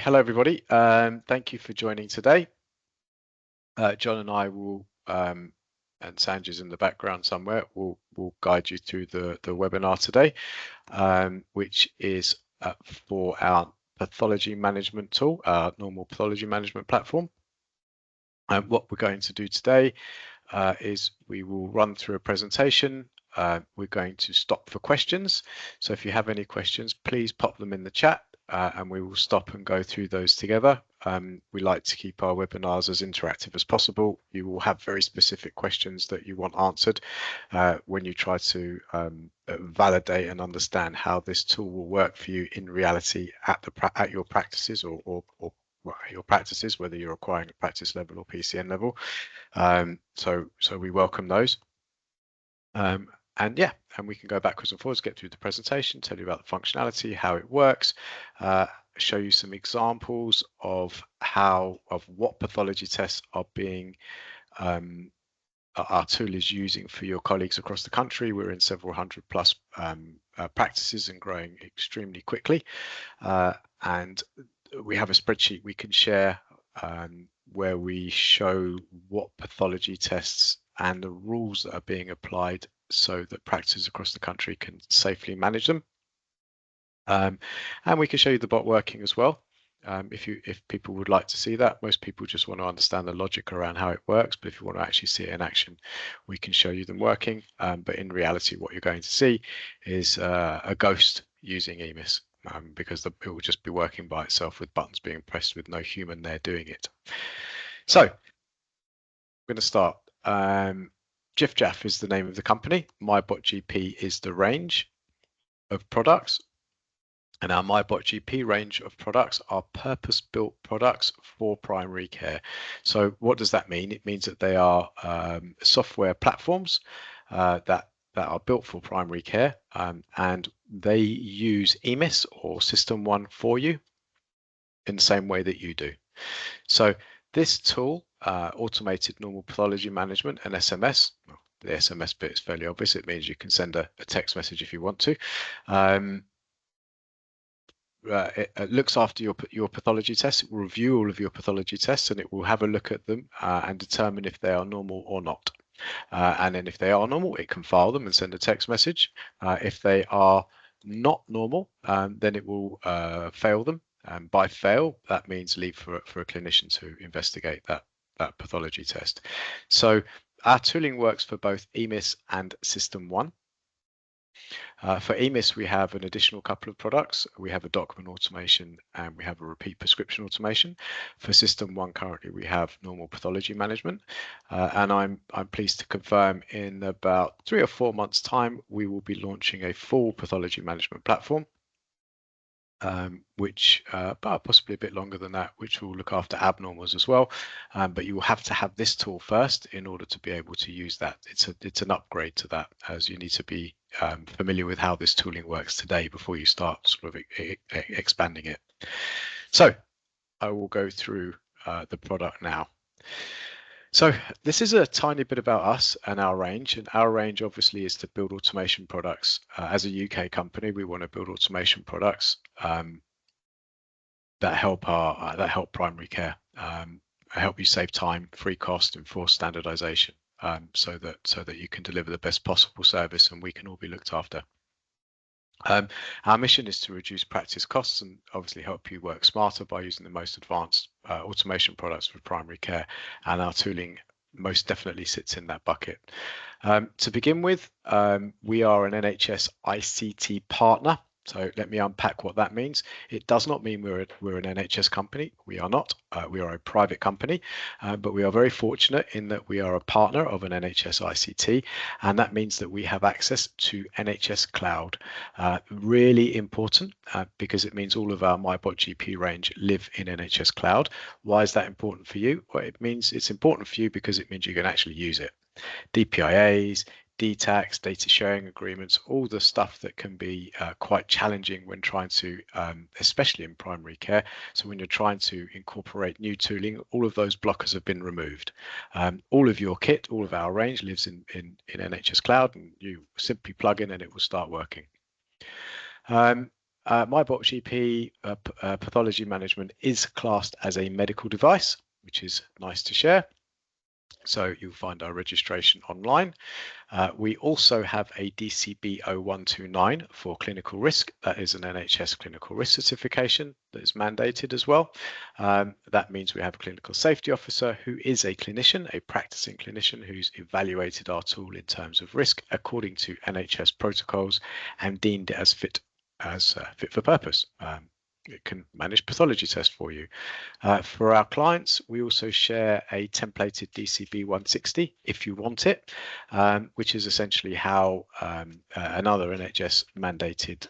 Hello, everybody. Thank you for joining today. John and I will, and Sanjay's in the background somewhere, will guide you through the webinar today, which is for our pathology management tool, our normal pathology management platform. And what we're going to do today is we will run through a presentation. We're going to stop for questions. So if you have any questions, please pop them in the chat and we will stop and go through those together. We like to keep our webinars as interactive as possible. You will have very specific questions that you want answered when you try to validate and understand how this tool will work for you in reality at your practices or your practices, whether you're acquiring a practice level or PCN level. So we welcome those. And we can go backwards and forwards, get through the presentation, tell you about the functionality, how it works, show you some examples of what pathology tests are being our tool is using for your colleagues across the country. We're in several hundred plus practices and growing extremely quickly. And we have a spreadsheet we can share where we show what pathology tests and the rules that are being applied so that practices across the country can safely manage them. And we can show you the bot working as well. If people would like to see that. Most people just want to understand the logic around how it works, but if you want to actually see it in action, we can show you them working. But in reality, what you're going to see is a ghost using EMIS. Because it will just be working by itself with buttons being pressed with no human there doing it. So I'm going to start. JIFJAF is the name of the company. MyBotGP is the range of products. And our MyBotGP range of products are purpose-built products for primary care. So what does that mean? It means that they are software platforms that are built for primary care, and they use EMIS or SystmOne for you in the same way that you do. So this tool, automated normal pathology management and SMS, well, the SMS bit is fairly obvious. It means you can send a text message if you want to. It looks after your pathology tests. It will review all of your pathology tests and it will have a look at them and determine if they are normal or not. And then if they are normal, it can file them and send a text message. If they are not normal, then it will fail them. And by fail, that means leave for a clinician to investigate that pathology test. So our tooling works for both EMIS and SystmOne. For EMIS, we have an additional couple of products. We have a document automation and we have a repeat prescription automation. For SystmOne, currently we have normal pathology management, and I'm pleased to confirm in about 3 or 4 months' time we will be launching a full pathology management platform, which possibly a bit longer than that, which will look after abnormals as well. But you will have to have this tool first in order to be able to use that. It's an upgrade to that, as you need to be familiar with how this tooling works today before you start sort of expanding it. So I will go through the product now. So this is a tiny bit about us and our range, and our range obviously is to build automation products. As a UK company, we want to build automation products that help primary care, help you save time, free cost, enforce standardization, so that you can deliver the best possible service and we can all be looked after. Our mission is to reduce practice costs and obviously help you work smarter by using the most advanced automation products for primary care, and our tooling most definitely sits in that bucket. To begin with, we are an NHS ICT partner. So let me unpack what that means. It does not mean we're an NHS company. We are not. We are a private company, but we are very fortunate in that we are a partner of an NHS ICT, and that means that we have access to NHS Cloud. Really important because it means all of our MyBotGP range live in NHS Cloud. Why is that important for you? Well, it means it's important for you because it means you can actually use it. DPIAs, DTACs, data sharing agreements, all the stuff that can be quite challenging when trying to, especially in primary care. So when you're trying to incorporate new tooling, all of those blockers have been removed. All of your kit, all of our range lives in NHS Cloud, and you simply plug in and it will start working. MyBotGP pathology management is classed as a medical device, which is nice to share. So you'll find our registration online. We also have a DCB 0129 for clinical risk. That is an NHS clinical risk certification that is mandated as well. That means we have a clinical safety officer who is a clinician, a practicing clinician who's evaluated our tool in terms of risk according to NHS protocols and deemed it as fit for purpose. It can manage pathology tests for you. For our clients, we also share a templated DCB 160 if you want it, which is essentially how another NHS mandated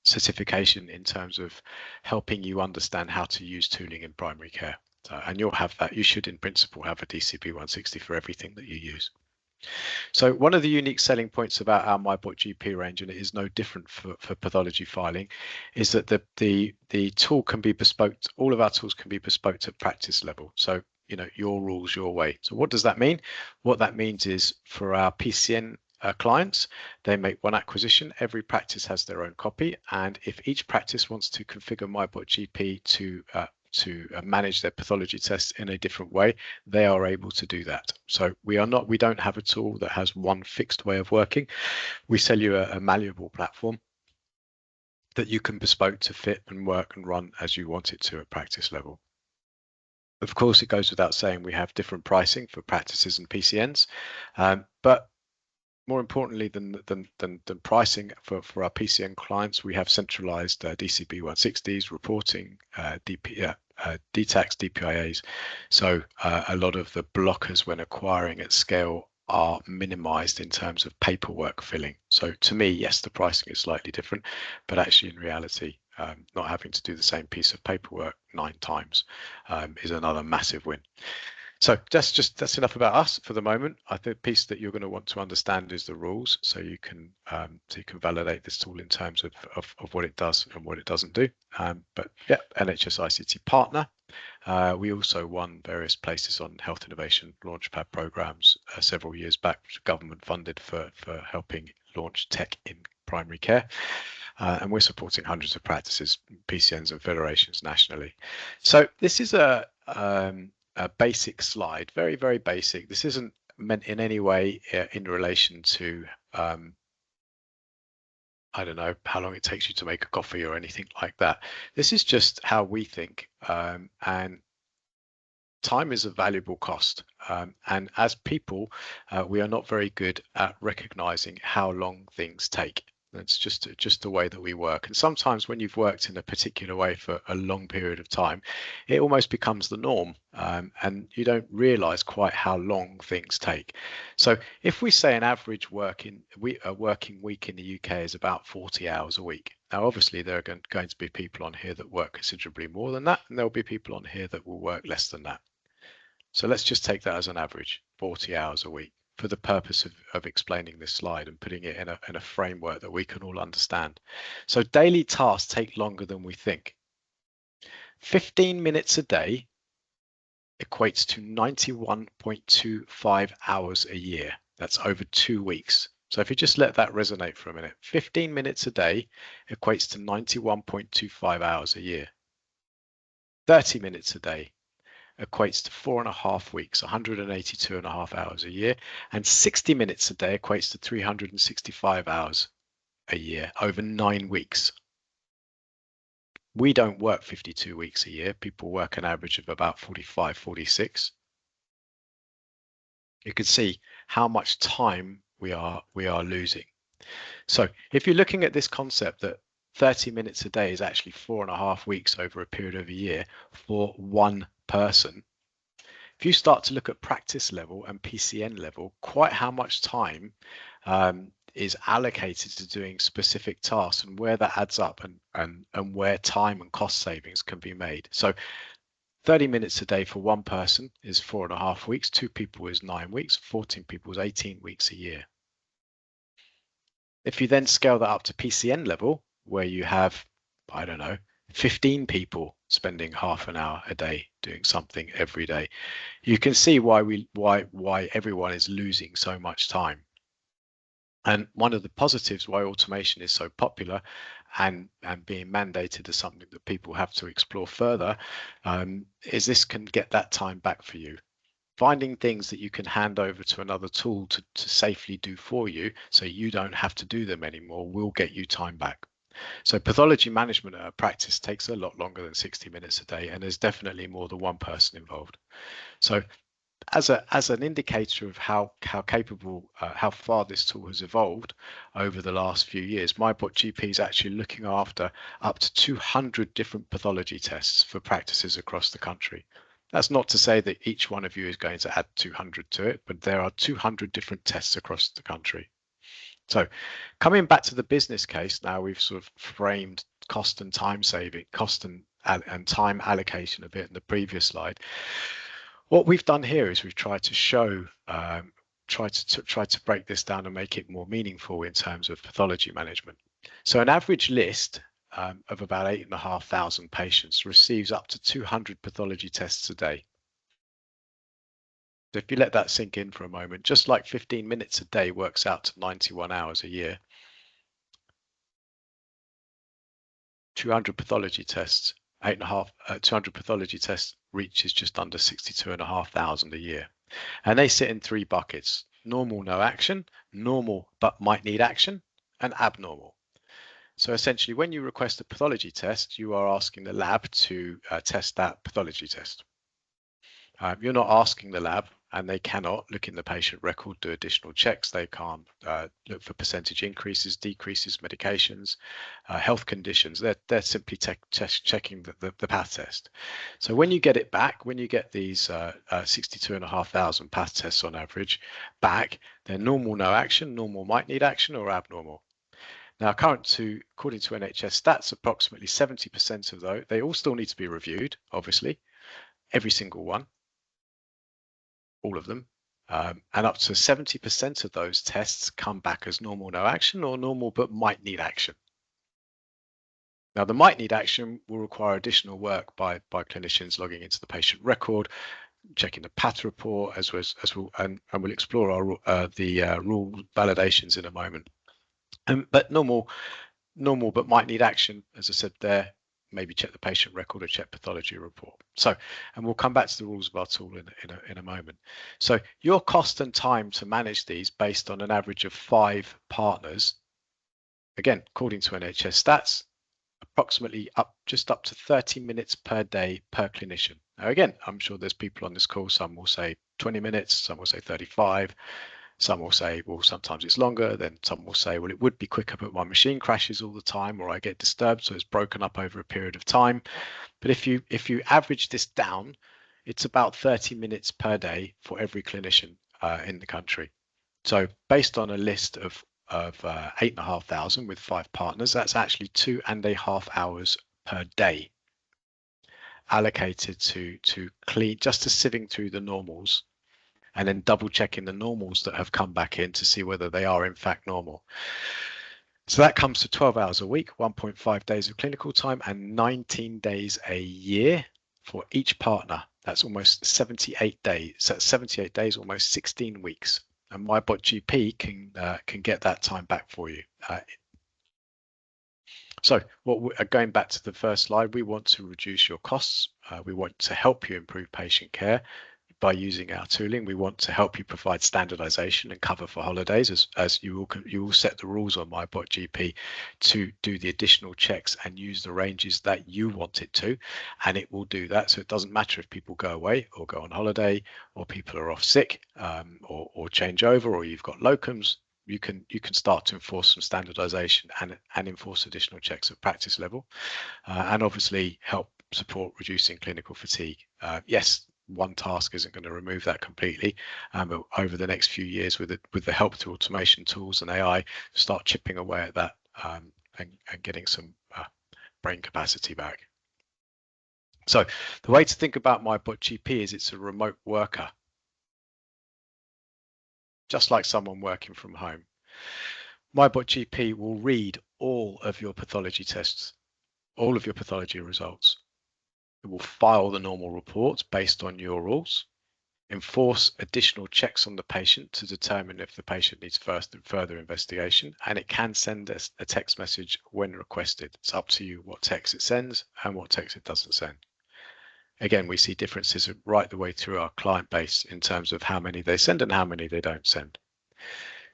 certification in terms of helping you understand how to use tooling in primary care. And you'll have that. You should, in principle, have a DCB 160 for everything that you use. So one of the unique selling points about our MyBotGP range, and it is no different for pathology filing, is that the tool can be bespoke. All of our tools can be bespoke at practice level. So, you know, your rules, your way. So what does that mean? What that means is for our PCN clients, they make one acquisition. Every practice has their own copy. And if each practice wants to configure MyBotGP to manage their pathology tests in a different way, they are able to do that. So we don't have a tool that has one fixed way of working. We sell you a malleable platform that you can bespoke to fit and work and run as you want it to at practice level. Of course, it goes without saying we have different pricing for practices and PCNs, but more importantly than pricing for our PCN clients, we have centralized DCB 160s, reporting, DTACs, DPIAs. So a lot of the blockers when acquiring at scale are minimized in terms of paperwork filling. So to me, yes, the pricing is slightly different, but actually in reality, not having to do the same piece of paperwork 9 times is another massive win. So that's enough about us for the moment. I think the piece that you're going to want to understand is the rules, so you can validate this tool in terms of what it does and what it doesn't do. But yeah, NHS ICT partner. We also won various places on Health Innovation Launchpad programs several years back, which government funded for helping launch tech in primary care. And we're supporting hundreds of practices, PCNs and federations nationally. So this is a basic slide, very, very basic. This isn't meant in any way in relation to, I don't know, how long it takes you to make a coffee or anything like that. This is just how we think, and time is a valuable cost. And as people, we are not very good at recognizing how long things take. That's just the way that we work. And sometimes when you've worked in a particular way for a long period of time, it almost becomes the norm, and you don't realize quite how long things take. So if we say an average working week in the UK is about 40 hours a week. Now, obviously, there are going to be people on here that work considerably more than that, and there'll be people on here that will work less than that. So let's just take that as an average, 40 hours a week, for the purpose of explaining this slide and putting it in a framework that we can all understand. So daily tasks take longer than we think. 15 minutes a day equates to 91.25 hours a year. That's over 2 weeks. So if you just let that resonate for a minute, 15 minutes a day equates to 91.25 hours a year. 30 minutes a day equates to 4.5 weeks, 182.5 hours a year, and 60 minutes a day equates to 365 hours a year over 9 weeks. We don't work 52 weeks a year. People work an average of about 45, 46. You can see how much time we are losing. So if you're looking at this concept that 30 minutes a day is actually 4.5 weeks over a period of a year for one person, if you start to look at practice level and PCN level, quite how much time is allocated to doing specific tasks and where that adds up and where time and cost savings can be made. So 30 minutes a day for one person is 4.5 weeks, 2 people is 9 weeks, 14 people is 18 weeks a year. If you then scale that up to PCN level, where you have, I don't know, 15 people spending half an hour a day doing something every day, you can see why everyone is losing so much time. And one of the positives why automation is so popular and being mandated as something that people have to explore further is this can get that time back for you. Finding things that you can hand over to another tool to safely do for you so you don't have to do them anymore will get you time back. So pathology management at a practice takes a lot longer than 60 minutes a day, and there's definitely more than one person involved. So as an indicator of how capable, how far this tool has evolved over the last few years, MyBotGP is actually looking after up to 200 different pathology tests for practices across the country. That's not to say that each one of you is going to add 200 to it, but there are 200 different tests across the country. So coming back to the business case, now we've sort of framed cost and time saving, cost and time allocation of it in the previous slide. What we've done here is we've tried to show, try to break this down and make it more meaningful in terms of pathology management. So an average list of about 8,500 patients receives up to 200 pathology tests a day. So if you let that sink in for a moment, just like 15 minutes a day works out to 91 hours a year. 200 pathology tests, 200 pathology tests reaches just under 62,500 a year. And they sit in three buckets: normal, no action, normal but might need action, and abnormal. So essentially, when you request a pathology test, you are asking the lab to test that pathology test. You're not asking the lab, and they cannot look in the patient record, do additional checks. They can't look for percentage increases, decreases, medications, health conditions. They're simply checking the path test. So when you get it back, when you get these 62,500 path tests on average back, they're normal, no action, normal, might need action, or abnormal. Now, according to NHS stats, approximately 70% of those, they all still need to be reviewed, obviously, every single one, all of them. And up to 70% of those tests come back as normal, no action, or normal but might need action. Now, the might need action will require additional work by clinicians logging into the patient record, checking the path report, as we'll, and we'll explore our rule validations in a moment. But normal but might need action, as I said there, maybe check the patient record or check pathology report. So, and we'll come back to the rules of our tool in a moment. So your cost and time to manage these based on an average of 5 partners, again, according to NHS stats, approximately just up to 30 minutes per day per clinician. Now, again, I'm sure there's people on this call, some will say 20 minutes, some will say 35, some will say, well, sometimes it's longer. Then some will say, well, it would be quicker, but my machine crashes all the time, or I get disturbed, so it's broken up over a period of time. But if you average this down, it's about 30 minutes per day for every clinician in the country. So based on a list of 8,500 with 5 partners, that's actually 2.5 hours per day allocated to clean, just to sieving through the normals, and then double checking the normals that have come back in to see whether they are in fact normal. So that comes to 12 hours a week, 1.5 days of clinical time, and 19 days a year for each partner. That's almost 78 days. So that's 78 days, almost 16 weeks. And MyBotGP can get that time back for you. So going back to the first slide, we want to reduce your costs. We want to help you improve patient care by using our tooling. We want to help you provide standardization and cover for holidays, as you will set the rules on MyBotGP to do the additional checks and use the ranges that you want it to, and it will do that. So it doesn't matter if people go away or go on holiday, or people are off sick, or change over, or you've got locums. You can start to enforce some standardization and enforce additional checks at practice level, and obviously help support reducing clinical fatigue. Yes, one task isn't going to remove that completely, but over the next few years, with the help through automation tools and AI, start chipping away at that and getting some brain capacity back. So the way to think about MyBotGP is it's a remote worker, just like someone working from home. MyBotGP will read all of your pathology tests, all of your pathology results. It will file the normal reports based on your rules. enforce additional checks on the patient to determine if the patient needs further investigation, and it can send us a text message when requested. It's up to you what text it sends and what text it doesn't send. Again, we see differences right the way through our client base in terms of how many they send and how many they don't send.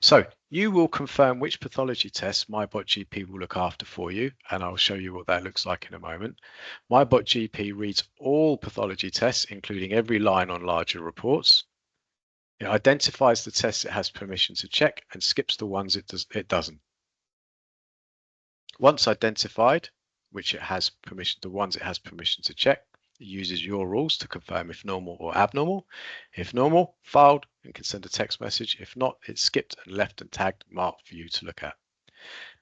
So you will confirm which pathology tests MyBotGP will look after for you, and I'll show you what that looks like in a moment. MyBotGP reads all pathology tests, including every line on larger reports. It identifies the tests it has permission to check and skips the ones it doesn't. Once identified, which it has permission, the ones it has permission to check, it uses your rules to confirm if normal or abnormal. If normal, filed and can send a text message. If not, it's skipped and left and tagged, marked for you to look at.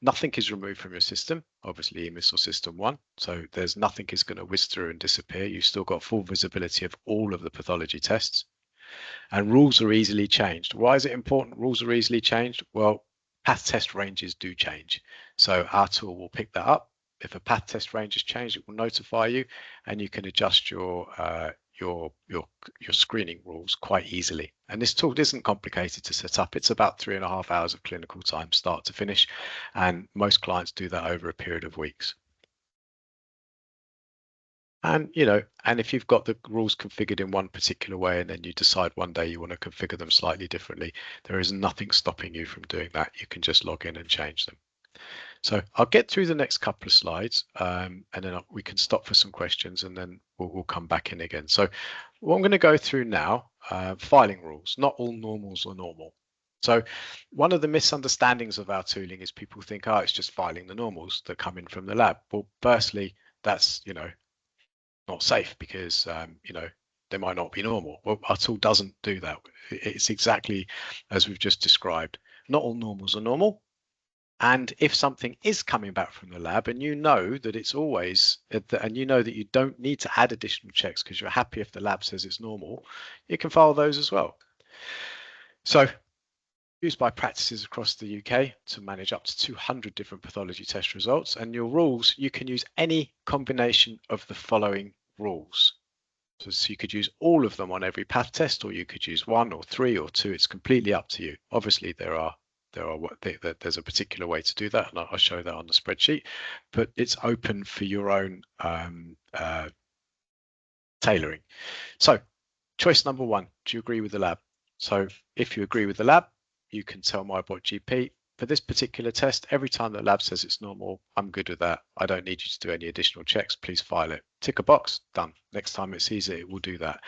Nothing is removed from your system, obviously EMIS or SystmOne, so there's nothing is going to whiz through and disappear. You've still got full visibility of all of the pathology tests. And rules are easily changed. Why is it important rules are easily changed? Well, path test ranges do change. So our tool will pick that up. If a path test range has changed, it will notify you, and you can adjust your screening rules quite easily. And this tool isn't complicated to set up. It's about 3.5 hours of clinical time, start to finish, and most clients do that over a period of weeks. And and if you've got the rules configured in one particular way and then you decide one day you want to configure them slightly differently, there is nothing stopping you from doing that. You can just log in and change them. So I'll get through the next couple of slides, and then we can stop for some questions, and then we'll come back in again. So what I'm going to go through now, filing rules. Not all normals are normal. So one of the misunderstandings of our tooling is people think, oh, it's just filing the normals that come in from the lab. Well, firstly, that's not safe because they might not be normal. Well, our tool doesn't do that. It's exactly as we've just described. Not all normals are normal. And if something is coming back from the lab and you know that it's always, and you know that you don't need to add additional checks because you're happy if the lab says it's normal, you can file those as well. So used by practices across the UK to manage up to 200 different pathology test results, and your rules, you can use any combination of the following rules. So you could use all of them on every path test, or you could use 1 or 3 or 2. It's completely up to you. Obviously, there's a particular way to do that, and I'll show that on the spreadsheet. But it's open for your own tailoring. So, choice number 1: do you agree with the lab? So, if you agree with the lab, you can tell MyBotGP, for this particular test, every time the lab says it's normal, I'm good with that. I don't need you to do any additional checks. Please file it. Tick a box, done. Next time it sees it, it will do that.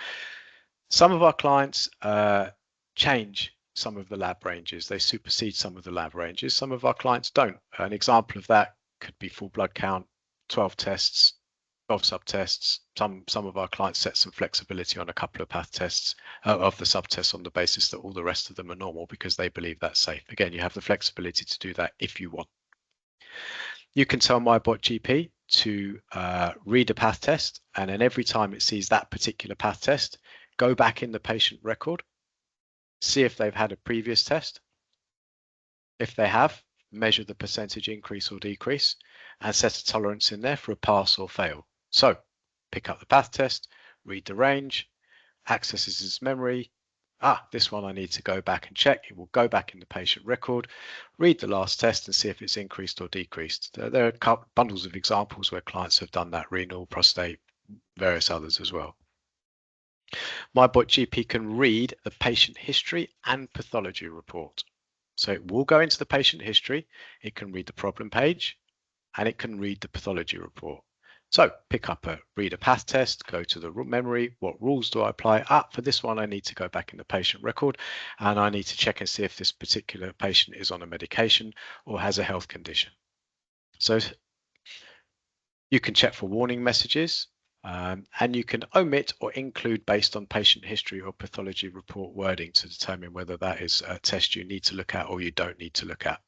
Some of our clients change some of the lab ranges. They supersede some of the lab ranges. Some of our clients don't. An example of that could be full blood count, 12 tests, 12 subtests. Some of our clients set some flexibility on a couple of path tests of the subtests on the basis that all the rest of them are normal because they believe that's safe. Again, you have the flexibility to do that if you want. You can tell MyBotGP to read a path test, and then every time it sees that particular path test, go back in the patient record, see if they've had a previous test. If they have, measure the percentage increase or decrease and set a tolerance in there for a pass or fail. So pick up the path test, read the range, accesses its memory. This one I need to go back and check. It will go back in the patient record, read the last test and see if it's increased or decreased. There are bundles of examples where clients have done that: renal, prostate, various others as well. MyBotGP can read the patient history and pathology report. So it will go into the patient history, it can read the problem page, and it can read the pathology report. So pick up read a path test, go to the memory, what rules do I apply? For this one, I need to go back in the patient record, and I need to check and see if this particular patient is on a medication or has a health condition. So you can check for warning messages, and you can omit or include based on patient history or pathology report wording to determine whether that is a test you need to look at or you don't need to look at.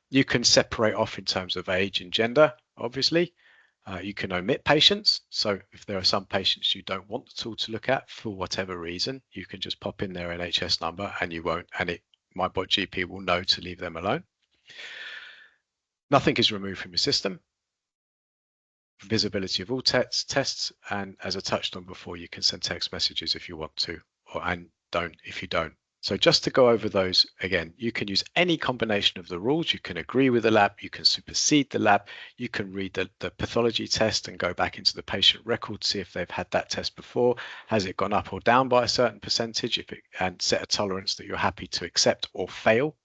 You can separate off in terms of age and gender, obviously. You can omit patients. So if there are some patients you don't want the tool to look at for whatever reason, you can just pop in their NHS number and you won't, and MyBotGP will know to leave them alone. Nothing is removed from your system. Visibility of all tests, and as I touched on before, you can send text messages if you want to, and don't if you don't. So just to go over those again, you can use any combination of the rules. You can agree with the lab, you can supersede the lab, you can read the pathology test and go back into the patient record, see if they've had that test before, has it gone up or down by a certain percentage, and set a tolerance that you're happy to accept or fail.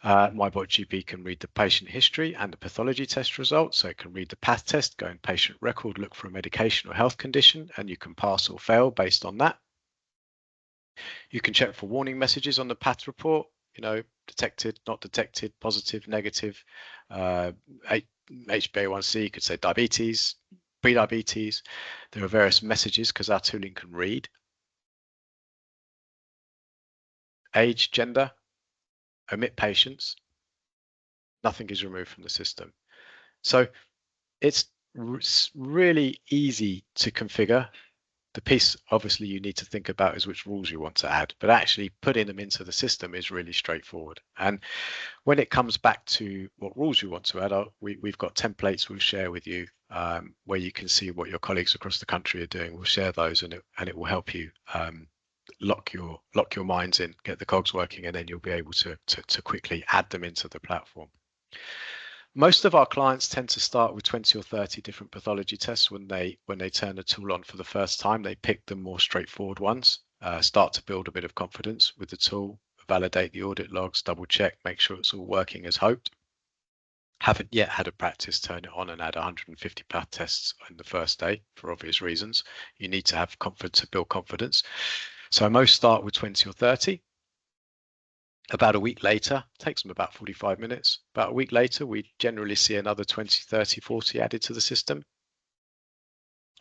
MyBotGP can read the patient history and the pathology test results, so it can read the path test, go in patient record, look for a medication or health condition, and you can pass or fail based on that. You can check for warning messages on the path report, detected, not detected, positive, negative, HbA1c, you could say diabetes, pre-diabetes. There are various messages because our tooling can read. Age, gender, omit patients, nothing is removed from the system. So it's really easy to configure. The piece obviously you need to think about is which rules you want to add, but actually putting them into the system is really straightforward. And when it comes back to what rules you want to add, we've got templates we'll share with you where you can see what your colleagues across the country are doing. We'll share those, and it will help you lock your minds in, get the cogs working, and then you'll be able to quickly add them into the platform. Most of our clients tend to start with 20 or 30 different pathology tests when they turn the tool on for the first time. They pick the more straightforward ones, start to build a bit of confidence with the tool, validate the audit logs, double check, make sure it's all working as hoped. Haven't yet had a practice turn it on and add 150 path tests in the first day for obvious reasons. You need to have confidence to build confidence. So most start with 20 or 30. About a week later, takes them about 45 minutes. About a week later, we generally see another 20, 30, 40 added to the system.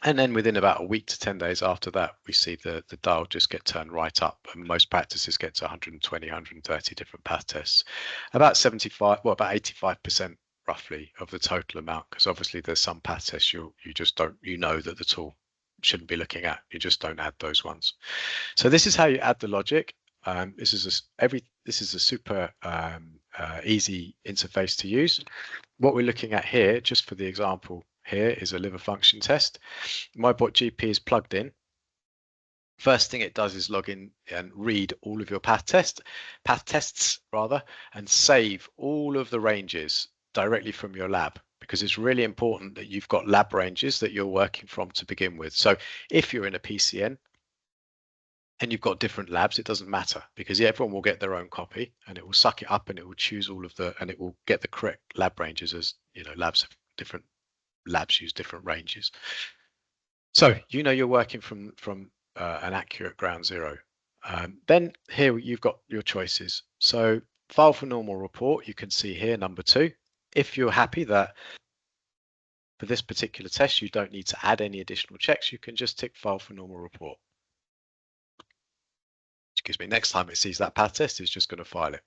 And then within about a week to 10 days after that, we see the dial just get turned right up. And most practices get to 120, 130 different path tests. About 85% roughly of the total amount, because obviously there's some path tests you just don't, that the tool shouldn't be looking at. You just don't add those ones. So this is how you add the logic. This is a super easy interface to use. What we're looking at here, just for the example here, is a liver function test. MyBotGP is plugged in. First thing it does is log in and read all of your path tests, and save all of the ranges directly from your lab, because it's really important that you've got lab ranges that you're working from to begin with. So if you're in a PCN, and you've got different labs, it doesn't matter, because everyone will get their own copy and it will suck it up and it will choose and it will get the correct lab ranges, as different labs use different ranges. So you're working from an accurate ground zero. Then here you've got your choices. So file for normal report, you can see here number 2. If you're happy that for this particular test you don't need to add any additional checks, you can just tick file for normal report. Excuse me, next time it sees that path test, it's just going to file it.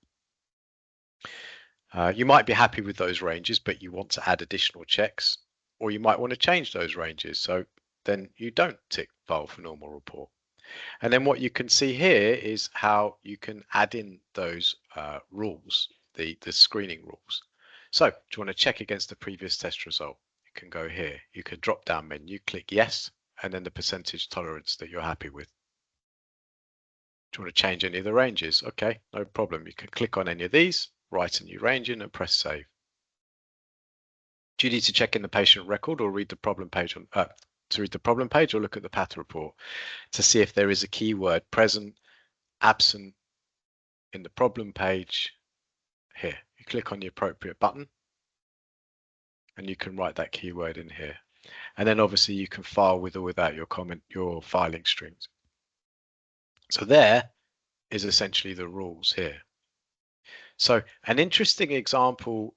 You might be happy with those ranges, but you want to add additional checks, or you might want to change those ranges. So then you don't tick file for normal report. And then what you can see here is how you can add in those rules, the screening rules. So do you want to check against the previous test result? You can go here. You can drop down menu, click yes, and then the percentage tolerance that you're happy with. Do you want to change any of the ranges? Okay, no problem. You can click on any of these, write a new range in, and press save. Do you need to check in the patient record or read the problem page to read the problem page, or look at the path report to see if there is a keyword present, absent in the problem page? Here, you click on the appropriate button and you can write that keyword in here. And then obviously you can file with or without your filing strings. So there is essentially the rules here. So an interesting example,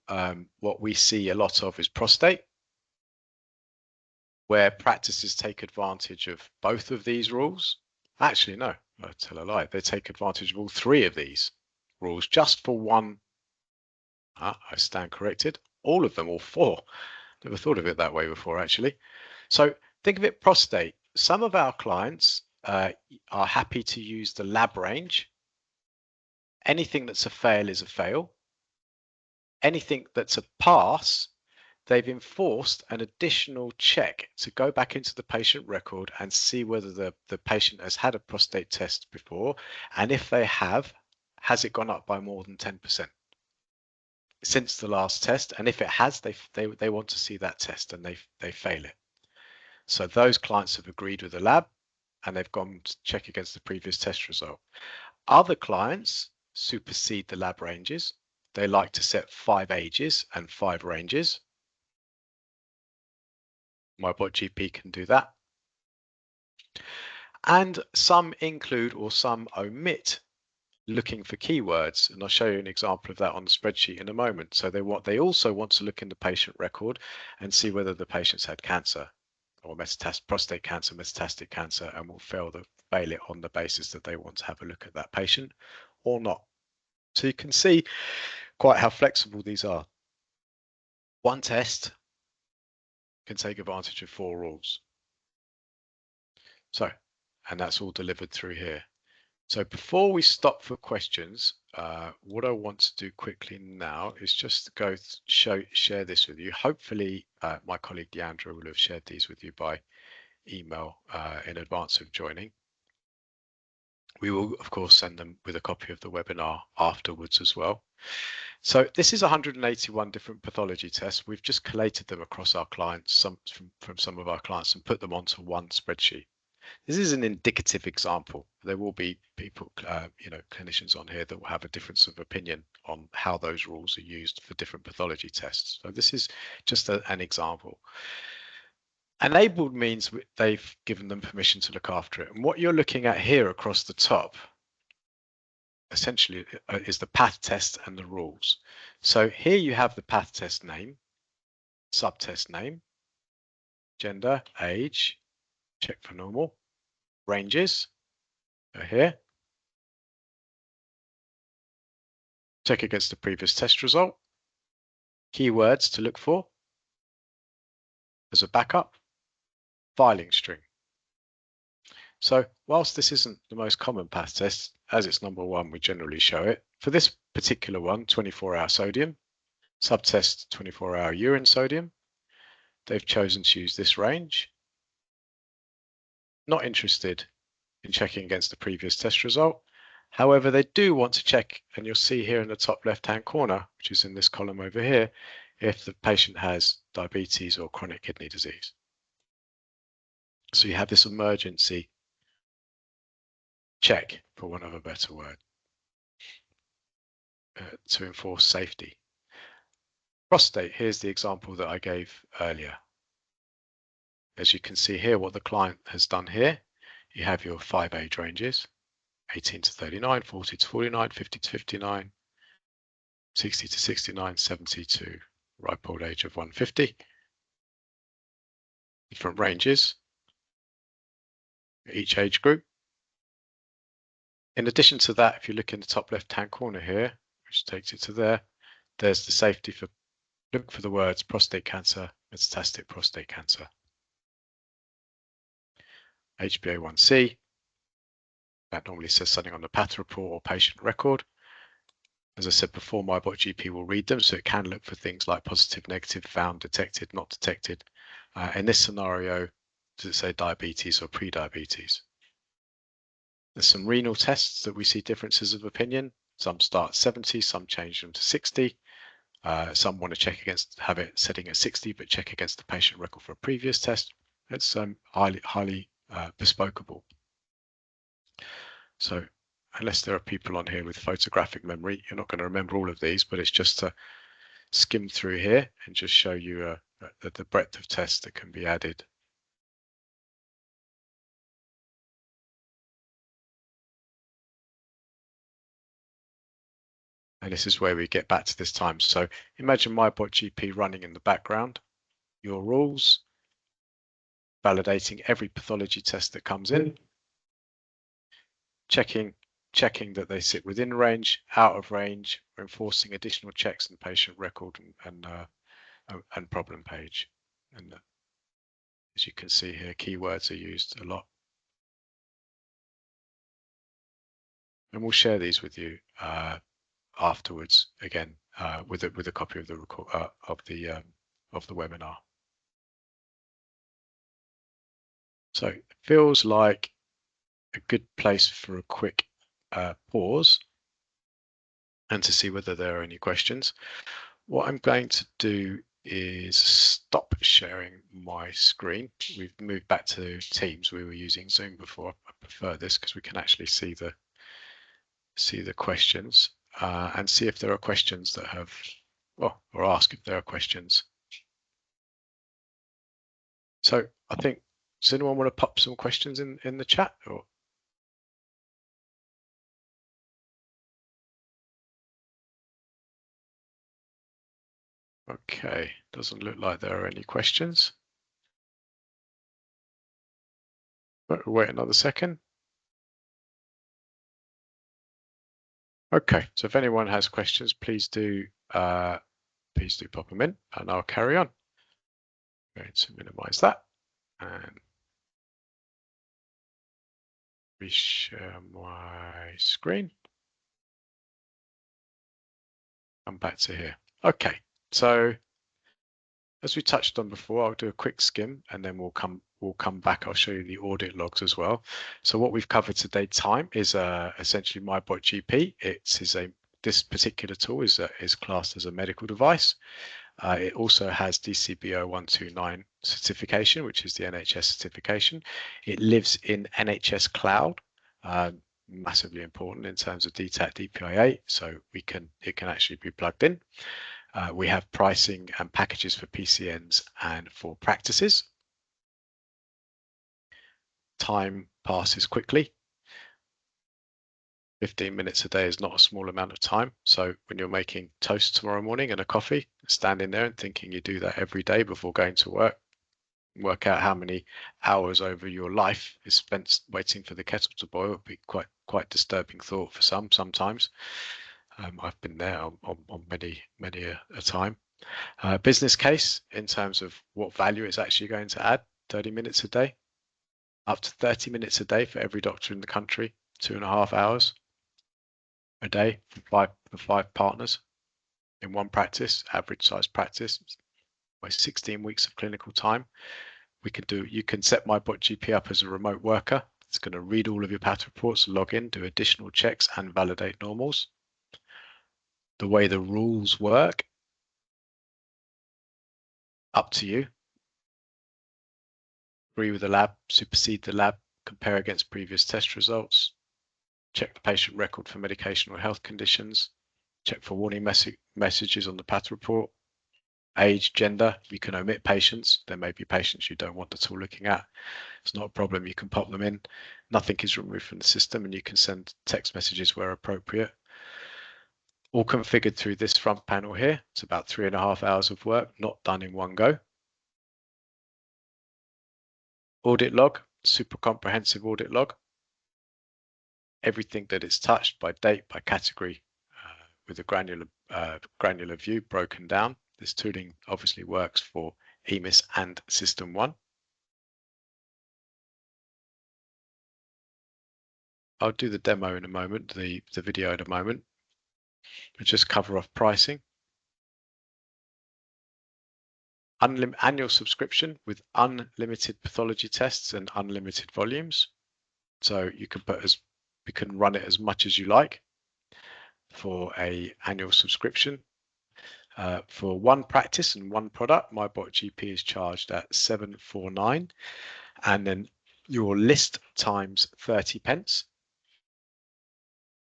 what we see a lot of is prostate, where practices take advantage of both of these rules. Actually, no, I tell a lie. They take advantage of all 3 of these rules just for one. I stand corrected. All of them, all 4. Never thought of it that way before, actually. So think of it, prostate. Some of our clients are happy to use the lab range. Anything that's a fail is a fail. Anything that's a pass they've enforced an additional check to go back into the patient record and see whether the patient has had a prostate test before, and if they have, has it gone up by more than 10% since the last test? And if it has, they want to see that test, and they fail it. So those clients have agreed with the lab, and they've gone to check against the previous test result. Other clients supersede the lab ranges. They like to set 5 ages and 5 ranges. MyBotGP can do that. And some include or some omit looking for keywords, and I'll show you an example of that on the spreadsheet in a moment. So they also want to look in the patient record and see whether the patient's had cancer or prostate cancer, metastatic cancer, and will fail it on the basis that they want to have a look at that patient or not. So you can see quite how flexible these are. One test can take advantage of 4 rules. So, and that's all delivered through here. So before we stop for questions, what I want to do quickly now is just go share this with you. Hopefully, my colleague Deandra will have shared these with you by email in advance of joining. We will, of course, send them with a copy of the webinar afterwards as well. So this is 181 different pathology tests. We've just collated them across our clients, from some of our clients, and put them onto one spreadsheet. This is an indicative example. There will be people, clinicians on here that will have a difference of opinion on how those rules are used for different pathology tests. So this is just an example. Enabled means they've given them permission to look after it. And what you're looking at here across the top essentially is the path test and the rules. So here you have the path test name, subtest name, gender, age, check for normal, ranges are here. Check against the previous test result, keywords to look for as a backup, filing string. So whilst this isn't the most common path test, as it's number 1, we generally show it. For this particular one, 24-hour sodium, subtest 24-hour urine sodium, they've chosen to use this range. Not interested in checking against the previous test result. However, they do want to check, and you'll see here in the top left-hand corner, which is in this column over here, if the patient has diabetes or chronic kidney disease. So you have this emergency check, for want of a better word, to enforce safety. Prostate, here's the example that I gave earlier. As you can see here, what the client has done here, you have your 5 age ranges, 18 to 39, 40 to 49, 50 to 59, 60 to 69, 70 to ripe old age of 150. Different ranges, each age group. In addition to that, if you look in the top left-hand corner here, which takes it to there, there's the safety for, look for the words prostate cancer, metastatic prostate cancer. HbA1c, that normally says something on the path report or patient record. As I said before, MyBotGP will read them, so it can look for things like positive, negative, found, detected, not detected. In this scenario, does it say diabetes or pre-diabetes? There's some renal tests that we see differences of opinion. Some start at 70, some change them to 60. Some want to check against, have it setting at 60, but check against the patient record for a previous test. It's highly bespokeable. So unless there are people on here with photographic memory, you're not going to remember all of these, but it's just to skim through here and just show you the breadth of tests that can be added. And this is where we get back to this time. So imagine MyBotGP running in the background, your rules, validating every pathology test that comes in, checking that they sit within range, out of range, enforcing additional checks in the patient record and problem page. And as you can see here, keywords are used a lot. And we'll share these with you afterwards again with a copy of the record of the webinar. So it feels like a good place for a quick pause and to see whether there are any questions. What I'm going to do is stop sharing my screen. We've moved back to Teams. We were using Zoom before. I prefer this because we can actually see the questions and see if there are questions that have, well, or ask if there are questions. So I think, does anyone want to pop some questions in the chat? Or okay, doesn't look like there are any questions. But wait another second. Okay, so if anyone has questions, please do pop them in, and I'll carry on. I'm going to minimize that and reshare my screen. Come back to here. Okay, so as we touched on before, I'll do a quick skim and then we'll come back. I'll show you the audit logs as well. So what we've covered today is essentially MyBotGP. This particular tool is classed as a medical device. It also has DCBO 129 certification, which is the NHS certification. It lives in NHS Cloud, massively important in terms of DTAC DPI8, so it can actually be plugged in. We have pricing and packages for PCNs and for practices. Time passes quickly. 15 minutes a day is not a small amount of time. So when you're making toast tomorrow morning and a coffee, standing there and thinking you do that every day before going to work out how many hours over your life is spent waiting for the kettle to boil. It would be quite disturbing thought for sometimes. I've been there on many a time. Business case in terms of what value it's actually going to add, 30 minutes a day, up to 30 minutes a day for every doctor in the country, 2.5 hours a day for five partners in one practice, average size practice, by 16 weeks of clinical time. You can set MyBotGP up as a remote worker. It's going to read all of your path reports, log in, do additional checks and validate normals. The way the rules work, up to you. Agree with the lab, supersede the lab, compare against previous test results, check the patient record for medication or health conditions, check for warning messages on the path report, age, gender. You can omit patients. There may be patients you don't want the tool looking at. It's not a problem. You can pop them in. Nothing is removed from the system, and you can send text messages where appropriate. All configured through this front panel here. It's about 3.5 hours of work, not done in one go. Audit log, super comprehensive audit log. Everything that is touched by date, by category, with a granular view broken down. This tooling obviously works for EMIS and SystmOne. I'll do the demo in a moment, the video in a moment. We'll just cover off pricing. Annual subscription with unlimited pathology tests and unlimited volumes. So you can run it as much as you like for an annual subscription. For one practice and one product, MyBotGP is charged at 749, and then your list times 30 pence.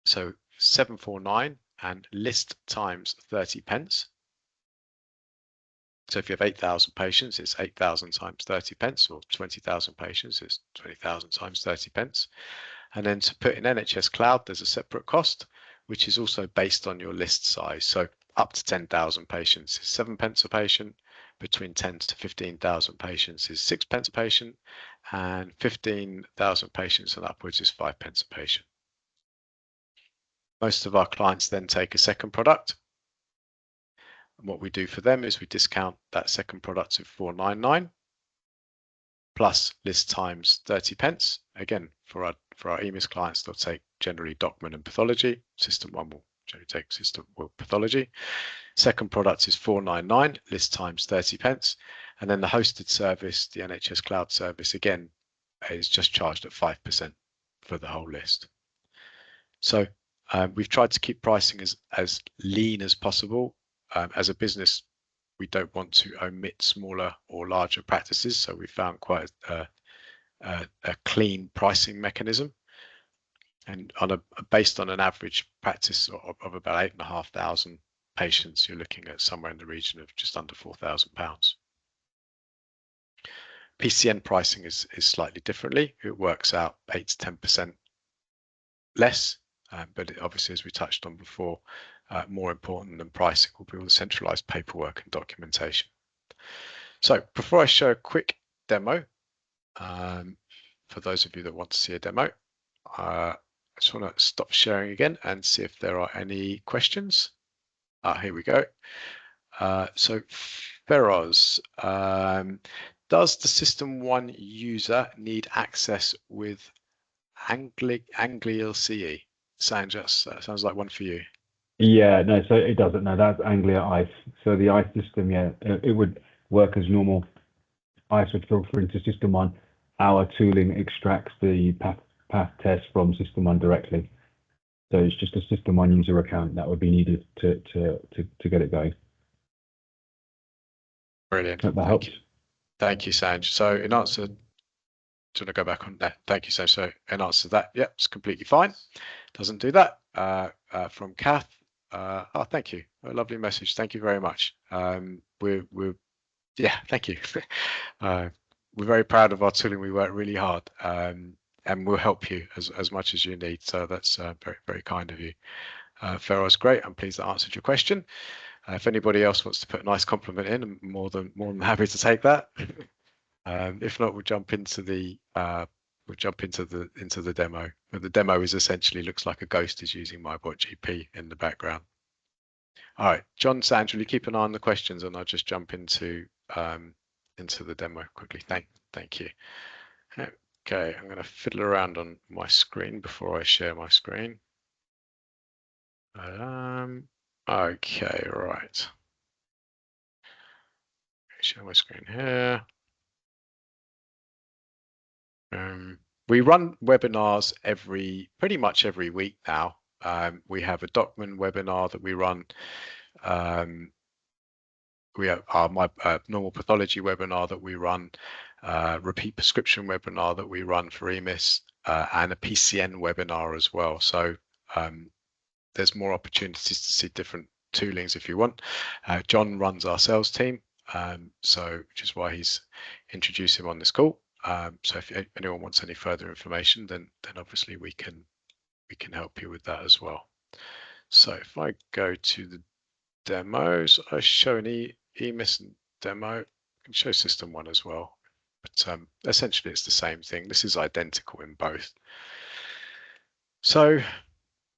So 749 and list times 30 pence. So if you have 8,000 patients, it's 8,000 times 30 pence, or 20,000 patients, it's 20,000 times 30 pence. And then to put in NHS Cloud, there's a separate cost, which is also based on your list size. So up to 10,000 patients is 7 pence a patient. Between 10 to 15,000 patients is 6 pence a patient. And 15,000 patients and upwards is 5 pence a patient. Most of our clients then take a second product. And what we do for them is we discount that second product to 499 plus list times 30 pence. Again, for our EMIS clients, they'll take generally document and pathology. SystmOne will take SystmOne Pathology. Second product is 499, list times 30 pence. And then the hosted service, the NHS cloud service, again, is just charged at 5% for the whole list. So we've tried to keep pricing as lean as possible. As a business, we don't want to omit smaller or larger practices, so we found quite a clean pricing mechanism. And based on an average practice of about 8,500 patients, you're looking at somewhere in the region of just under £4,000. PCN pricing is slightly differently. It works out 8 to 10% less, but obviously, as we touched on before, more important than pricing will be all the centralized paperwork and documentation. So before I show a quick demo, for those of you that want to see a demo, I just want to stop sharing again and see if there are any questions. Here we go. So Feroz, does the SystmOne user need access with Anglia CE? Sandra, sounds like one for you. Yeah, no, so it doesn't. No, that's Anglia ICE. So the ICE system, yeah, it would work as normal. ICE would filter into SystmOne. Our tooling extracts the path test from SystmOne directly. So it's just a SystmOne user account that would be needed to get it going. Brilliant. Hope that helps. Thank you, Sanj. So in answer, do you want to go back on that? Thank you, Sanj. So in answer to that, yep, it's completely fine. Doesn't do that. From Kath. Oh, thank you. A lovely message. Thank you very much. Yeah, thank you. We're very proud of our tooling. We work really hard, and we'll help you as much as you need. So that's very, very kind of you. Feroz, great. I'm pleased that answered your question. If anybody else wants to put a nice compliment in, I'm more than happy to take that. If not, we'll jump into the demo. The demo is essentially looks like a ghost is using MyBotGP in the background. All right, John, Sandra, you keep an eye on the questions, and I'll just jump into the demo quickly. Thank you. Okay, I'm going to fiddle around on my screen before I share my screen. Okay, right. Share my screen here. We run webinars pretty much every week now. We have a document webinar that we run. We have our normal pathology webinar that we run, repeat prescription webinar that we run for EMIS, and a PCN webinar as well. So there's more opportunities to see different toolings if you want. John runs our sales team, which is why he's introduced him on this call. So if anyone wants any further information, then obviously we can help you with that as well. So if I go to the demos, I show an EMIS demo. I can show SystmOne as well, but essentially it's the same thing. This is identical in both. So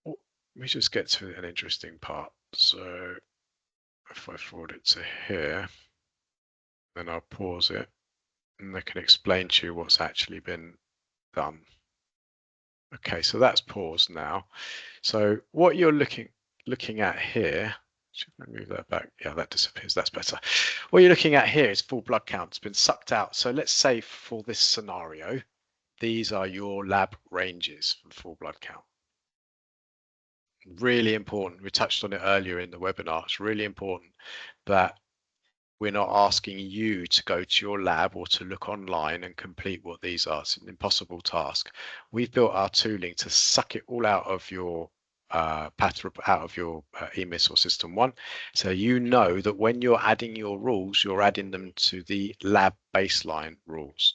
let me just get to an interesting part. So if I forward it to here, then I'll pause it, and I can explain to you what's actually been done. Okay, so that's paused now. So what you're looking at here, should I move that back? Yeah, that disappears. That's better. What you're looking at here is full blood count. It's been sucked out. So let's say for this scenario, these are your lab ranges for full blood count. Really important. We touched on it earlier in the webinar. It's really important that we're not asking you to go to your lab or to look online and complete what these are. It's an impossible task. We've built our tooling to suck it all out of your EMIS or SystmOne. So you know that when you're adding your rules, you're adding them to the lab baseline rules.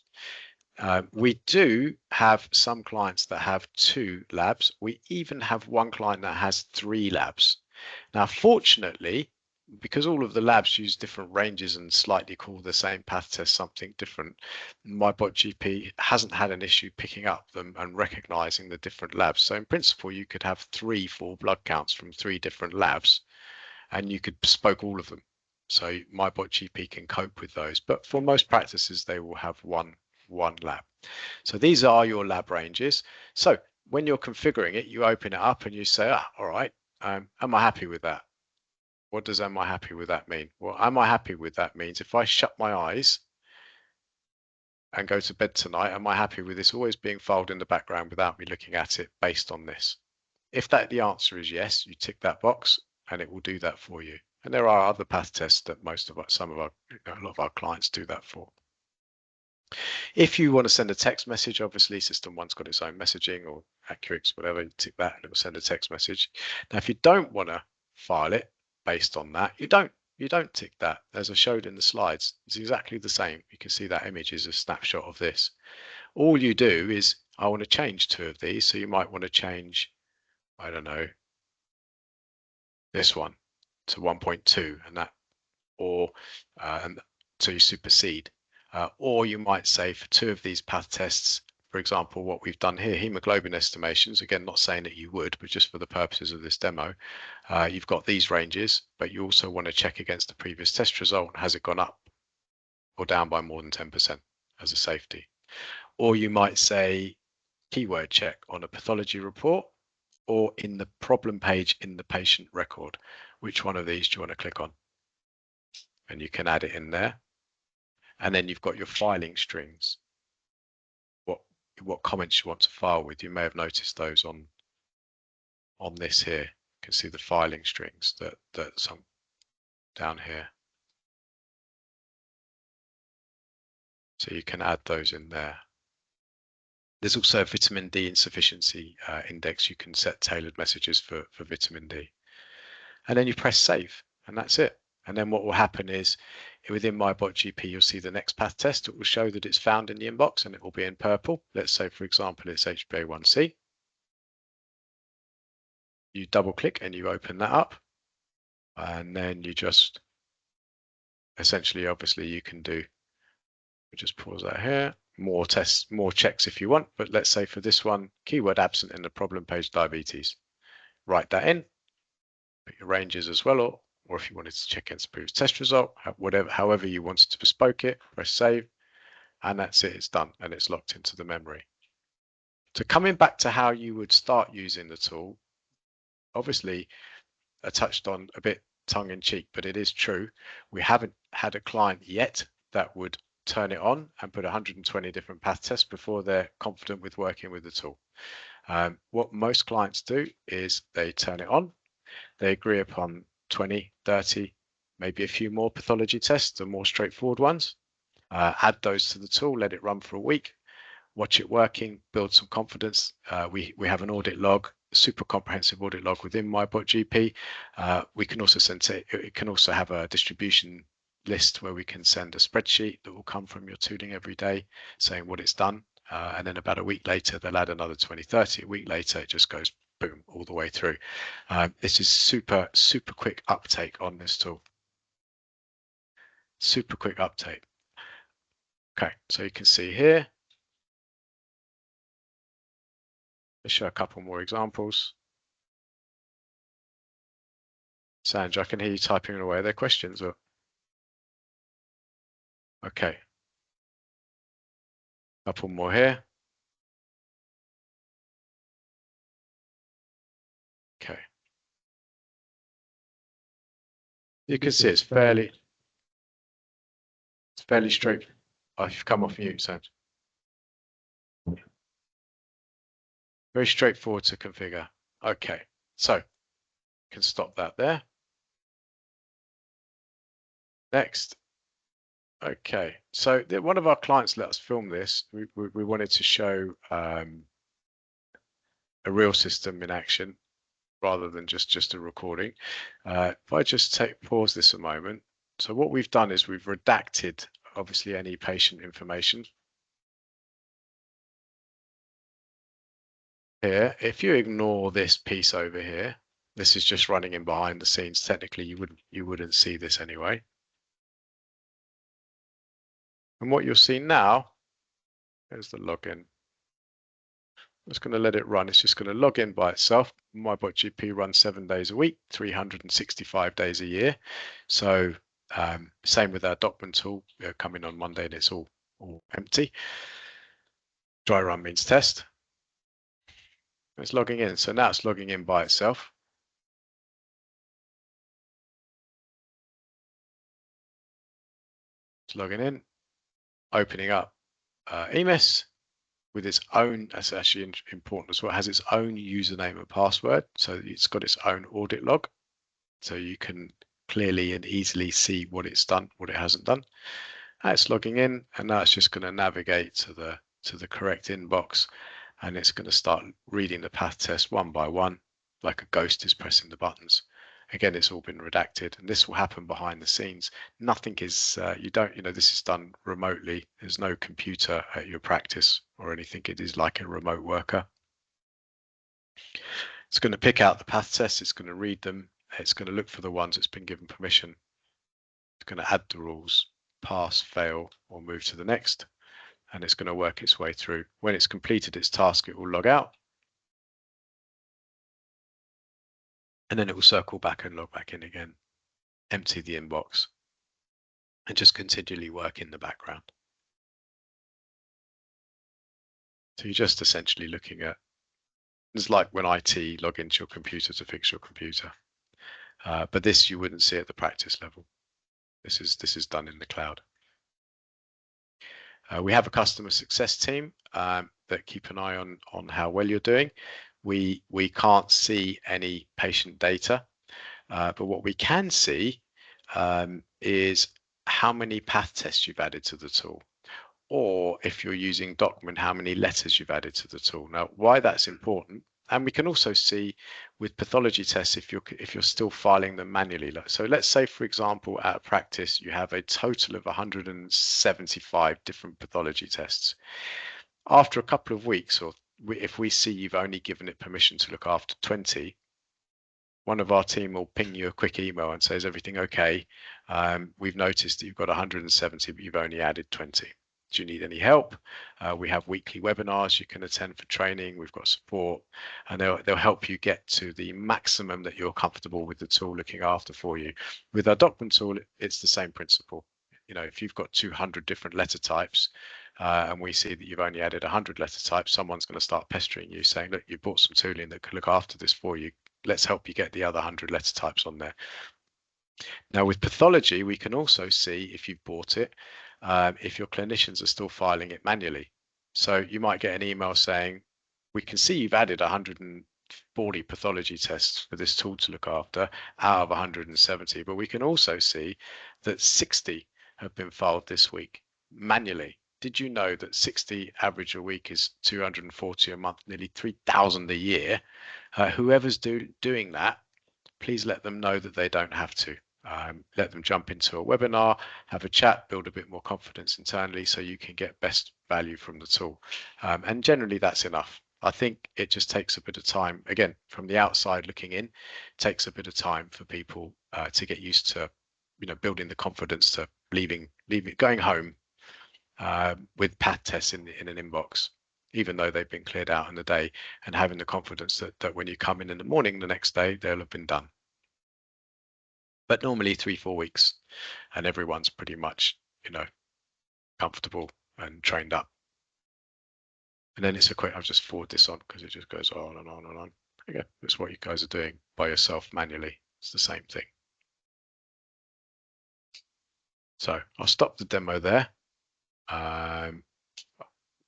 We do have some clients that have 2 labs. We even have one client that has 3 labs. Now, fortunately, because all of the labs use different ranges and slightly call the same path test something different, MyBotGP hasn't had an issue picking up them and recognizing the different labs. So in principle, you could have 3 full blood counts from 3 different labs, and you could bespoke all of them. So MyBotGP can cope with those. But for most practices, they will have one lab. So these are your lab ranges. So when you're configuring it, you open it up and you say, all right, Am I happy with that? What does am I happy with that mean? Well, am I happy with that means if I shut my eyes and go to bed tonight, am I happy with this always being filed in the background without me looking at it based on this? If the answer is yes, you tick that box and it will do that for you. And there are other path tests that a lot of our clients do that for. If you want to send a text message, obviously SystmOne's got its own messaging, or Accurix, whatever, you tick that and it will send a text message. Now, if you don't want to file it based on that, you don't tick that. As I showed in the slides, it's exactly the same. You can see that image is a snapshot of this. All you do is, I want to change 2 of these. So you might want to change, I don't know, this one to 1.2 and that, or and so you supersede. Or you might say for 2 of these path tests, for example, what we've done here, hemoglobin estimations, again, not saying that you would, but just for the purposes of this demo, you've got these ranges, but you also want to check against the previous test result. Has it gone up or down by more than 10% as a safety? Or you might say keyword check on a pathology report or in the problem page in the patient record. Which one of these do you want to click on? And you can add it in there. And then you've got your filing strings. What comments you want to file with. You may have noticed those on this here. You can see the filing strings that some down here. So you can add those in there. There's also a vitamin D insufficiency index. You can set tailored messages for vitamin D. And then you press save, and that's it. And then what will happen is within MyBotGP, you'll see the next path test. It will show that it's found in the inbox and it will be in purple. Let's say, for example, it's HbA1c. You double click and you open that up. And then you just essentially, obviously, you can do, just pause that here, more tests, more checks if you want. But let's say for this one, keyword absent in the problem page, diabetes. Write that in, put your ranges as well, or if you wanted to check against the previous test result, however you wanted to bespoke it, press save, and that's it, it's done, and it's locked into the memory. So coming back to how you would start using the tool, obviously I touched on a bit tongue-in-cheek, but it is true. We haven't had a client yet that would turn it on and put 120 different path tests before they're confident with working with the tool. What most clients do is they turn it on, they agree upon 20, 30, maybe a few more pathology tests, the more straightforward ones, add those to the tool, let it run for a week, watch it working, build some confidence. We have an audit log, super comprehensive audit log within MyBotGP. We can also it can also have a distribution list where we can send a spreadsheet that will come from your tooling every day saying what it's done. And then about a week later, they'll add another 20, 30. A week later, it just goes boom all the way through. This is super quick uptake on this tool. Super quick uptake. Okay, so you can see here. Let's show a couple more examples. Sanj, I can hear you typing away. Are there questions? Or okay, couple more here. Okay, you can see it's fairly straight. Oh, you've come off mute, Sanj. Very straightforward to configure. Okay, so can stop that there. Next. Okay, so one of our clients let us film this. We wanted to show a real system in action rather than just a recording. If I just pause this a moment. So what we've done is we've redacted obviously any patient information. Here, if you ignore this piece over here, this is just running in behind the scenes. Technically, you wouldn't see this anyway. And what you'll see now is the login. I'm just going to let it run. It's just going to log in by itself. MyBotGP runs 7 days a week, 365 days a year. So same with our document tool. Coming on Monday and it's all empty. Dry run means test. It's logging in. So now it's logging in by itself. It's logging in, opening up EMIS with its own, that's actually important as well, it has its own username and password. So it's got its own audit log. So you can clearly and easily see what it's done, what it hasn't done. It's logging in, and now it's just going to navigate to the correct inbox, and it's going to start reading the path test one by one, like a ghost is pressing the buttons. Again, it's all been redacted, and this will happen behind the scenes. Nothing is, this is done remotely. There's no computer at your practice or anything. It is like a remote worker. It's going to pick out the path tests. It's going to read them. It's going to look for the ones it's been given permission. It's going to add the rules, pass, fail, or move to the next. And it's going to work its way through. When it's completed its task, it will log out. And then it will circle back and log back in again, empty the inbox, and just continually work in the background. So you're just essentially looking at, it's like when IT log into your computer to fix your computer. But this you wouldn't see at the practice level. This is done in the cloud. We have a customer success team that keep an eye on how well you're doing. We can't see any patient data, but what we can see is how many path tests you've added to the tool, or if you're using document, how many letters you've added to the tool. Now, why that's important, and we can also see with pathology tests if you're still filing them manually. So let's say, for example, at a practice you have a total of 175 different pathology tests. After a couple of weeks, or if we see you've only given it permission to look after 20, one of our team will ping you a quick email and say, is everything okay? We've noticed that you've got 170, but you've only added 20. Do you need any help? We have weekly webinars you can attend for training. We've got support, and they'll help you get to the maximum that you're comfortable with the tool looking after for you. With our document tool, it's the same principle. If you've got 200 different letter types, and we see that you've only added 100 letter types, someone's going to start pestering you saying, look, you bought some tooling that could look after this for you. Let's help you get the other 100 letter types on there. Now with pathology, we can also see if you've bought it, if your clinicians are still filing it manually. So you might get an email saying, we can see you've added 140 pathology tests for this tool to look after out of 170, but we can also see that 60 have been filed this week manually. Did you know that 60 average a week is 240 a month, nearly 3,000 a year? Whoever's doing that, please let them know that they don't have to. Let them jump into a webinar, have a chat, build a bit more confidence internally so you can get best value from the tool. And generally that's enough. I think it just takes a bit of time. Again, from the outside looking in, it takes a bit of time for people to get used to, building the confidence to going home with path tests in an inbox, even though they've been cleared out in the day, and having the confidence that when you come in the morning the next day, they'll have been done. But normally 3-4 weeks, and everyone's pretty much, comfortable and trained up. And then it's a quick, I'll just forward this on because it just goes on and on and on. Okay, that's what you guys are doing by yourself manually. It's the same thing. So I'll stop the demo there.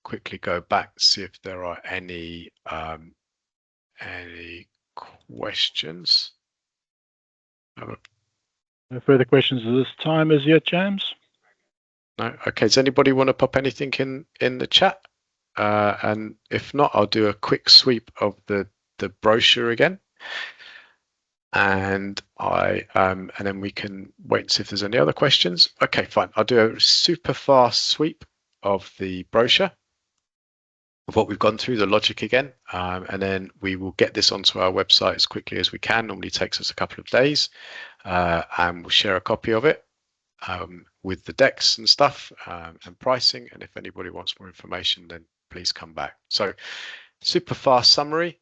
Quickly go back, see if there are any questions. No further questions at this time as yet, James. No. Okay. Does anybody want to pop anything in the chat? And if not, I'll do a quick sweep of the brochure again, and then we can wait and see if there's any other questions. Okay, fine. I'll do a super fast sweep of the brochure of what we've gone through, the logic again, and then we will get this onto our website as quickly as we can. Normally takes us a couple of days, and we'll share a copy of it with the decks and stuff and pricing. And if anybody wants more information, then please come back. So super fast summary.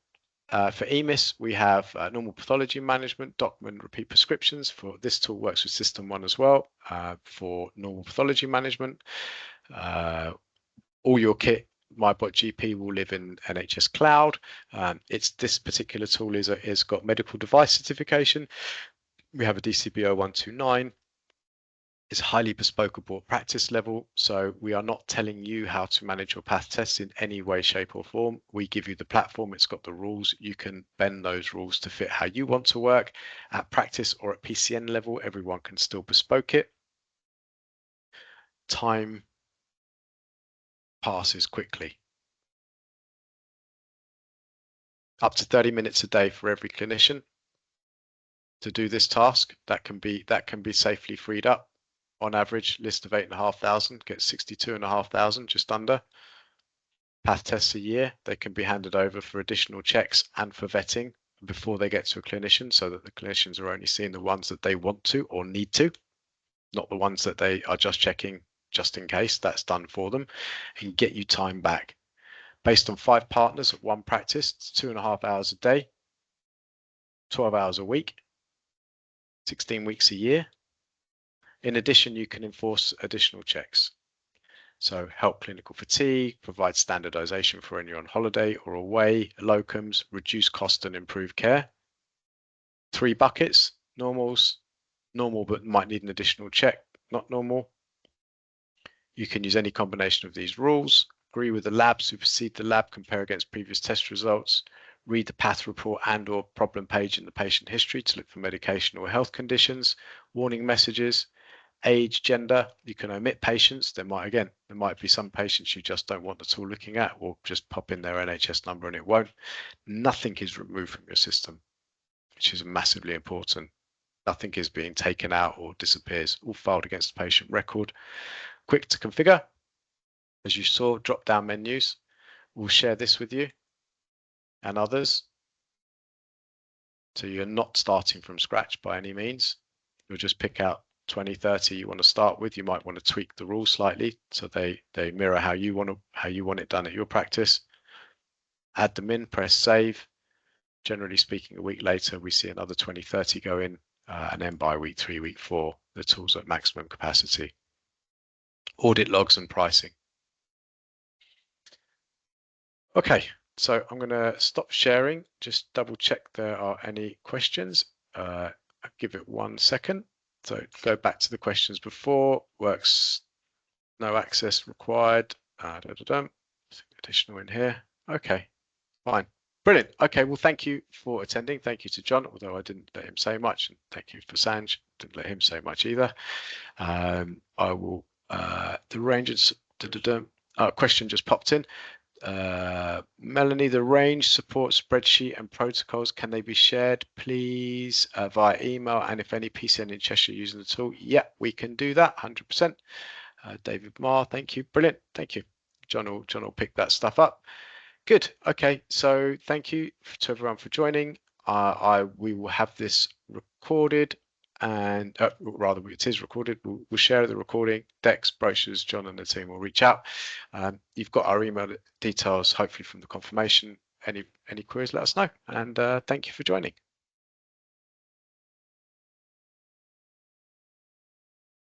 For EMIS, we have normal pathology management, document, repeat prescriptions. For this tool works with SystmOne as well. For normal pathology management, all your kit, MyBotGP, will live in NHS Cloud. This particular tool is got medical device certification. We have a DCBO 129. is highly bespokeable at practice level. So we are not telling you how to manage your path tests in any way, shape or form. We give you the platform. It's got the rules. You can bend those rules to fit how you want to work. At practice or at PCN level, everyone can still bespoke it. Time passes quickly. Up to 30 minutes a day for every clinician to do this task. That can be safely freed up. On average, list of 8,500 gets 62,500, just under. Path tests a year. They can be handed over for additional checks and for vetting before they get to a clinician, so that the clinicians are only seeing the ones that they want to or need to, not the ones that they are just checking just in case. That's done for them, and get you time back. Based on 5 partners at one practice, it's 2.5 hours a day, 12 hours a week, 16 weeks a year. In addition, you can enforce additional checks. So help clinical fatigue, provide standardization for when you're on holiday or away, locums, reduce cost and improve care. 3 buckets: normals, normal but might need an additional check, not normal. You can use any combination of these rules. Agree with the lab, supersede the lab, compare against previous test results, read the path report and or problem page in the patient history to look for medication or health conditions, warning messages, age, gender. You can omit patients. There might be some patients you just don't want the tool looking at, or just pop in their NHS number and it won't. Nothing is removed from your system, which is massively important. Nothing is being taken out or disappears, all filed against the patient record. Quick to configure. As you saw, drop down menus. We'll share this with you and others. So you're not starting from scratch by any means. You'll just pick out 20, 30 you want to start with. You might want to tweak the rules slightly so they mirror how you want it done at your practice. Add them in, press save. Generally speaking, a week later, we see another 20, 30 go in, and then by week 3, week 4, the tool's at maximum capacity. Audit logs and pricing. Okay, so I'm going to stop sharing, just double check there are any questions. I'll give it 1 second. So go back to the questions before. Works, no access required. Additional in here. Okay, fine. Brilliant. Okay, well, thank you for attending. Thank you to John, although I didn't let him say much. And thank you for Sanj. Didn't let him say much either. I will, the ranges, question just popped in. Melanie, the range support spreadsheet and protocols, can they be shared, please, via email? And if any PCN in Cheshire using the tool, yeah, we can do that, 100%. David Marr, thank you. Brilliant. Thank you. John will pick that stuff up. Good. Okay. So thank you to everyone for joining. We will have this recorded, and rather it is recorded. We'll share the recording, decks, brochures. John and the team will reach out. You've got our email details, hopefully from the confirmation. Any queries, let us know. And thank you for joining.